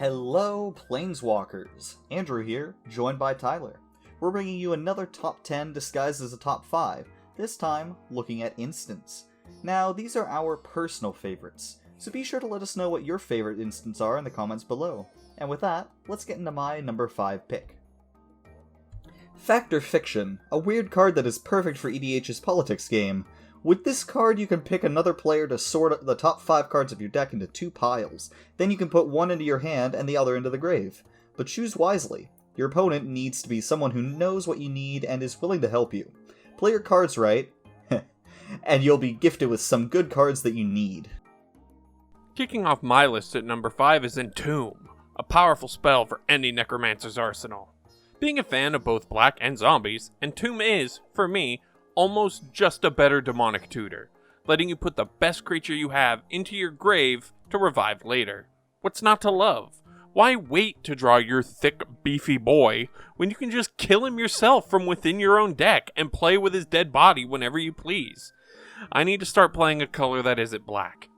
Hello, Planeswalkers! Andrew here, joined by Tyler. We're bringing you another top 10 disguised as a top 5, this time looking at instants. Now, these are our personal favorites, so be sure to let us know what your favorite instants are in the comments below. And with that, let's get into my number 5 pick. Fact or Fiction, a weird card that is perfect for EDH's politics game. With this card, you can pick another player to sort the top 5 cards of your deck into 2 piles. Then you can put one into your hand and the other into the grave. But choose wisely. Your opponent needs to be someone who knows what you need and is willing to help you. Play your cards right, and you'll be gifted with some good cards that you need. Kicking off my list at number 5 is Entomb, a powerful spell for any Necromancer's arsenal. Being a fan of both black and zombies, Entomb is, for me, almost just a better demonic tutor, letting you put the best creature you have into your grave to revive later. What's not to love? Why wait to draw your thick, beefy boy when you can just kill him yourself from within your own deck and play with his dead body whenever you please? I need to start playing a color that isn't black.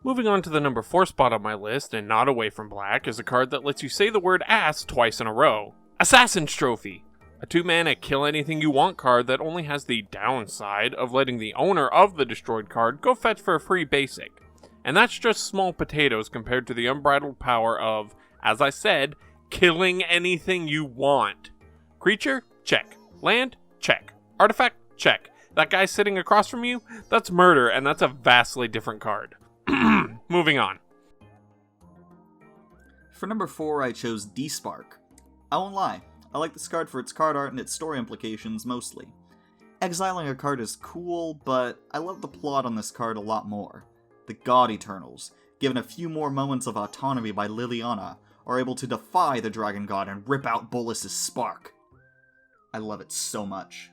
Moving on to the number 4 spot on my list, and not away from black, is a card that lets you say the word ass twice in a row. Assassin's Trophy! A 2-mana kill anything you want card that only has the downside of letting the owner of the destroyed card go fetch for a free basic. And that's just small potatoes compared to the unbridled power of, as I said, killing anything you want. Creature? Check. Land? Check. Artifact? Check. That guy sitting across from you? That's murder, and that's a vastly different card. Moving on. For number 4, I chose D-Spark. I won't lie. I like this card for its card art and its story implications mostly. Exiling a card is cool, but I love the plot on this card a lot more. The God Eternals, given a few more moments of autonomy by Liliana, are able to defy the Dragon God and rip out Bolas's spark. I love it so much.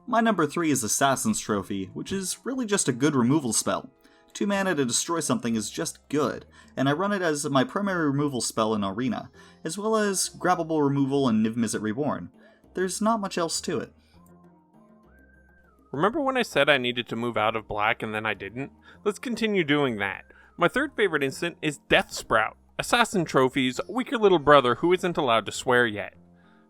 My number 3 is Assassin's Trophy, which is really just a good removal spell. 2 mana to destroy something is just good, and I run it as my primary removal spell in Arena, as well as grabbable removal in Niv Mizzet Reborn. There's not much else to it. Remember when I said I needed to move out of black and then I didn't? Let's continue doing that. My third favorite instant is Death Sprout, Assassin Trophy's weaker little brother who isn't allowed to swear yet.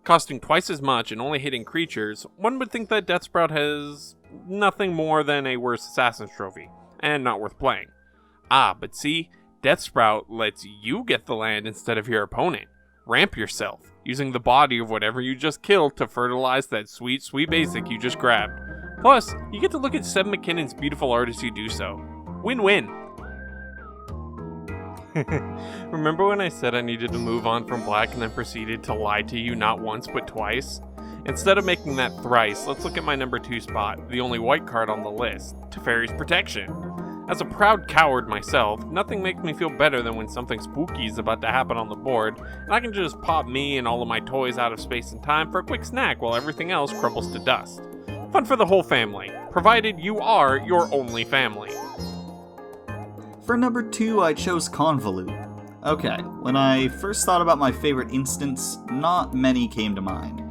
Costing twice as much and only hitting creatures, one would think that Death Sprout has nothing more than a worse Assassin's Trophy, and not worth playing. But see, Death Sprout lets you get the land instead of your opponent. Ramp yourself, using the body of whatever you just killed to fertilize that sweet, sweet basic you just grabbed. Plus, you get to look at Seb McKinnon's beautiful art as you do so. Win-win! Remember when I said I needed to move on from black and then proceeded to lie to you not once but twice? Instead of making that thrice, let's look at my number 2 spot, the only white card on the list, to Fairies Protection. As a proud coward myself, nothing makes me feel better than when something spooky is about to happen on the board, and I can just pop me and all of my toys out of space and time for a quick snack while everything else crumbles to dust. Fun for the whole family, provided you are your only family. For number 2, I chose Convolute. Okay, when I first thought about my favorite instants, not many came to mind.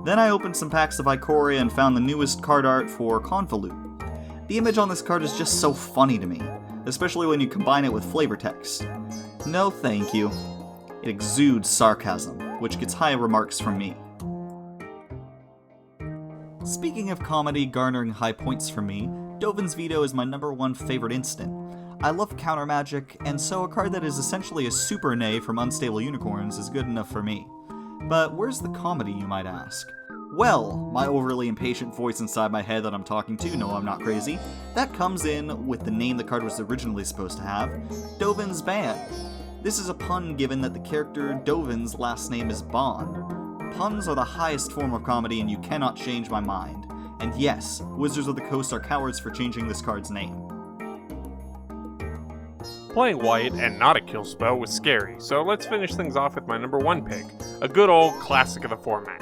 Then I opened some packs of Ikoria and found the newest card art for Convolute. The image on this card is just so funny to me, especially when you combine it with flavor text. No thank you. It exudes sarcasm, which gets high remarks from me. Speaking of comedy garnering high points from me, Dovin's Veto is my number 1 favorite instant. I love counter magic, and so a card that is essentially a super nay from Unstable Unicorns is good enough for me. But where's the comedy, you might ask? Well, my overly impatient voice inside my head that I'm talking to, no I'm not crazy, that comes in with the name the card was originally supposed to have, Dovin's Ban. This is a pun given that the character Dovin's last name is Bon. Puns are the highest form of comedy and you cannot change my mind. And yes, Wizards of the Coast are cowards for changing this card's name. Playing white and not a kill spell was scary, so let's finish things off with my number 1 pick, a good old classic of the format,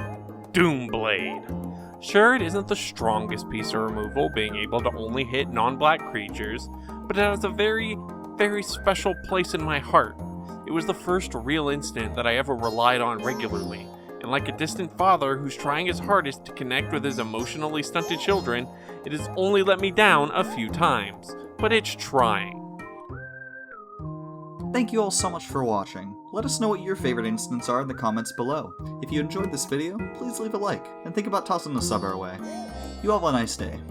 Doomblade. Sure, it isn't the strongest piece of removal, being able to only hit non-black creatures, but it has a very, very special place in my heart. It was the first real instant that I ever relied on regularly, and like a distant father who's trying his hardest to connect with his emotionally stunted children, it has only let me down a few times, but it's trying. Thank you all so much for watching. Let us know what your favorite instants are in the comments below. If you enjoyed this video, please leave a like, and think about tossing a sub our way. You all have a nice day.